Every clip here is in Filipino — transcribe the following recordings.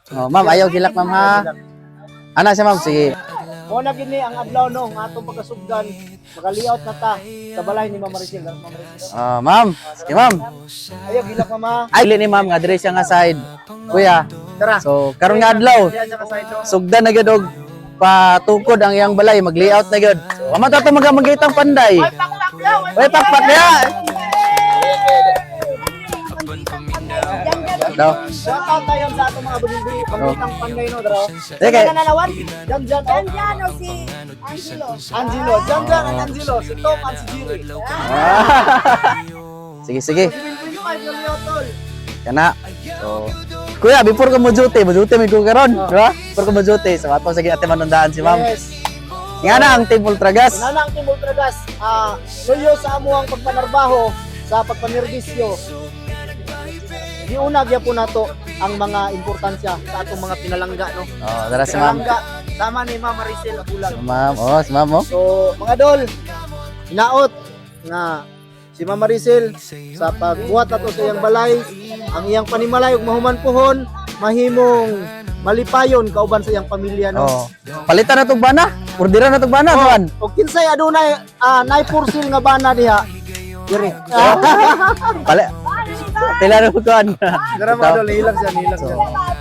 Oh, ma'am, ayaw gilak ma'am ha. Ana siya ma'am, sige. Mo na gini ang adlaw no, nga atong pagkasugdan, maka-layout na ta sa balay ni Ma'am Maricel. Ma'am Maricel. Ma'am, sige ma'am. Ayaw gilak mama. Ay, dili ni ma'am, nga dire siya nga side. Kuya, Tara. so karon nga adlaw, Diyan sa side no. sugdan na gyud og patukod ang iyang balay, mag-layout na gyud. So, amo ta to magitang panday. Pakpak ya. Oy, pakpak ya. Daw. Shout out tayo sa atong mga bulindi, pangitang panday no, daro. Sige. Nananawan? Jan oh. Diyan si Angelo. Angelo, Jan ang Angelo, si Tom and si Jiri. Sige, sige. Pinpino kay Julio tol. Kana. So, kuya, before ka mo duty may ko karon, di ba? Before ka mo duty, so ato sige ate manundaan si ma'am. Yes. Nga na ang Team Ultragas. Inana ang Team Ultragas, luyo sa amo ang pagpanarbaho sa pagpanerbisyo. Giunag ya po nato ang mga importansya sa atong mga pinalangga no. Oh, dara si ma'am. Pinalangga tama ni Ma'am Maricel Abulag. Ma'am, oh, si ma'am oh. So, mga dol, hinaot nga si Ma'am Maricel sa pagbuhat nato sa iyang balay, ang iyang panimalay ug mahuman pohon, mahimong malipayon kauban sa iyang pamilya no. Oh. Palitan na tog bana. Orderan na tog bana, tuan. O kinsay adunay nay pursil nga bana diha. Diri. Pila na ko tuan. Dara mga dol, hilang siya.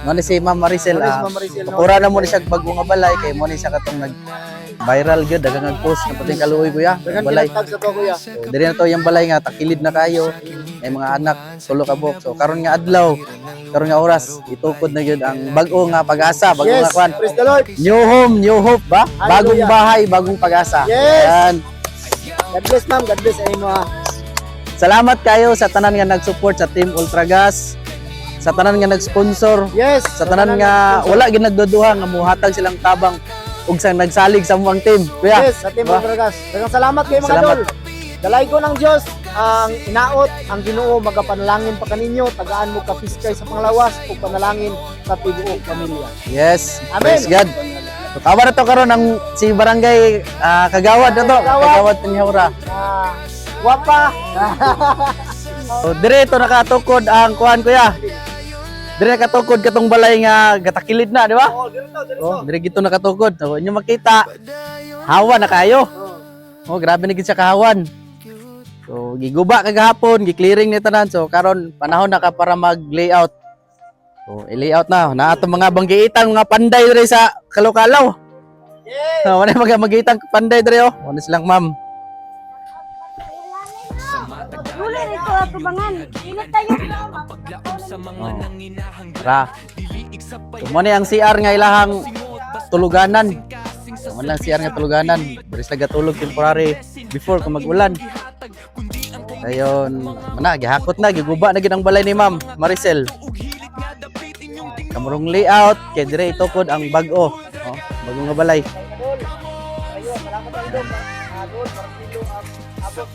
Mo ni si Ma'am Maricel. Ano si Ma'am Maricel, no? Ura na mo ni siya bago nga balay kay mo ni siya katong nag viral gyud dagang nag-post na pating kaluoy kuya. Dagan Balay. kinatag sa to kuya. So, diri na to yung balay nga takilid na kayo. May mga anak solo ka bok. So karon nga adlaw, karon nga oras itukod na gyud ang bag-o nga pag-asa, bag-o Yes, nga kwan. praise the Lord. New home, new hope ba? Bagong Hallelujah. bahay, bagong pag-asa. Yes. Yan. God bless ma'am, God bless ay mo. Salamat kayo sa tanan nga nag-support sa Team Ultragas. Sa tanan nga nag-sponsor. Yes. Sa tanan nga wala ginagduduha nga muhatag silang tabang ug sang nagsalig sa muang team. Kuya. Yes, sa Team diba? Ultragas. Daghang salamat kayo mga Salamat. dol. Dalay ko ng Diyos ang inaot, ang Ginoo magapanalangin pa kaninyo, tagaan mo kapiskay sa panglawas ug panalangin sa tibuok pamilya. Yes. Amen. Praise God. So, tawa na to karon ang si Barangay Kagawad na to. Kagawad Pinhaura. Wapa. So dire to nakatukod ang kuan kuya. Dire nakatukod katong balay nga gatakilid na, di ba? Oh, dito. Oh, dire gito nakatukod. So inyo makita. Hawa na kayo. Oh, grabe na gid siya kahawan. So giguba kagahapon, gi-clearing ni tanan. So karon panahon na ka para mag-layout. So i-layout na atong mga banggiitang mga panday dire sa Kalokalaw. Yes. So wala mag-magiitang panday dire oh. Wala silang ma'am. Huli rito ako bangan. Ingat tayo. Ra. So mo ni ang CR nga ilahang tuluganan. So mo lang CR nga tuluganan. Biris nagatulog temporary before kung mag-ulan. Ayon, mana gihakot na giguba na gid ang balay ni Ma'am Maricel. Kamurong layout kay dire itukod ang bag-o. Oh, bagong nga balay. Ayun, salamat ang Diyos. Dol, Marcelo, abot